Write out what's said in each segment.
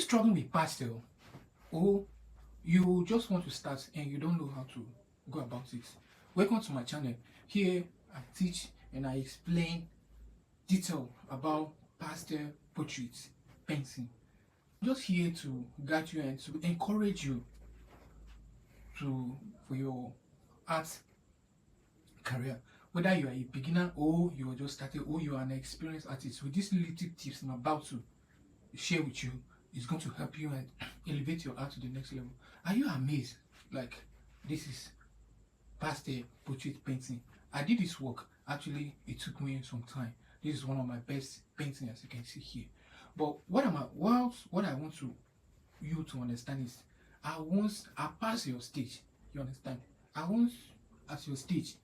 Struggling with pastel, or you just want to start and you don't know how to go about it, welcome to my channel. Here I teach and I explain detail about pastel portraits painting. I'm just here to guide you and to encourage you to for your art career, whether you are a beginner or you are just starting or you are an experienced artist. With these little tips I'm about to share with you, is going to help you and elevate your art to the next level. Are you amazed? Like, this is pastel portrait painting. I did this work. Actually, it took me some time. This is one of my best paintings, as you can see here. But what I want to you to understand is, I pass your stage. You understand? I want at your stage,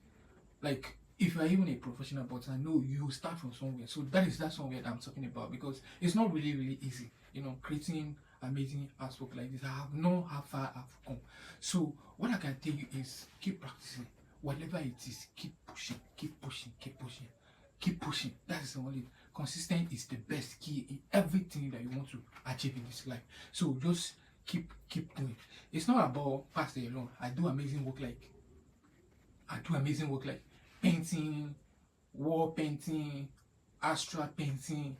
like if you are even a professional, but I know you start from somewhere. So that somewhere that I'm talking about, because it's not really easy, creating amazing artwork like this. I have known how far I've come. So what I can tell you is keep practicing. Whatever it is, keep pushing, keep pushing, keep pushing, keep pushing. That is the only consistent is the best key in everything that you want to achieve in this life. So just keep doing. It's not about pastel alone. I do amazing work like painting, wall painting, astral painting,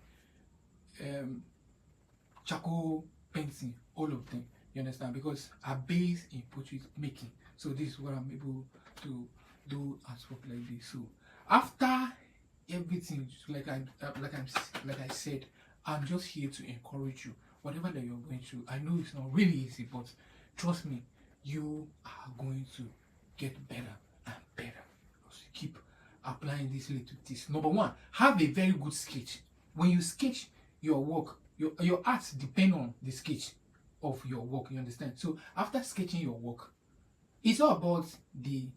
um, charcoal painting, all of them. You understand? Because I'm based in portrait making. So this is what I'm able to do as work like this. So after everything, like I said, I'm just here to encourage you. Whatever that you're going through, I know it's not really easy, but trust me, you are going to get better and better. So keep applying these little tips. Number one, have a very good sketch. When you sketch your work, your art depend on the sketch of your work. You understand? So after sketching your work, it's all about the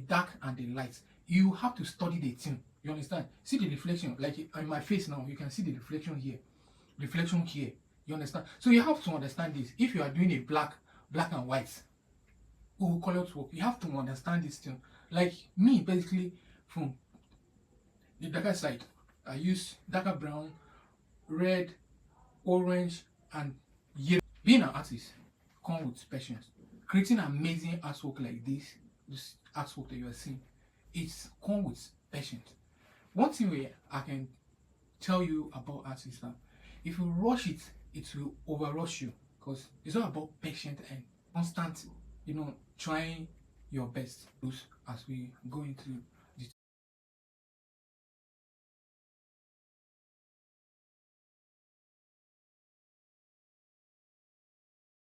dark and the light. You have to study the thing. You understand? See the reflection, like in my face now. You can see the reflection here. You understand? So you have to understand this. If you are doing a black and white or colored work, you have to understand this thing. Like me, basically, from the darker side, I use darker brown, red, orange, and yellow. Being an artist comes with patience. Creating amazing artwork like this artwork that you are seeing, it's comes with patience. One thing where I can tell you about art is that if you rush it, it will overrush you, because it's all about patience and constant, trying your best as we go into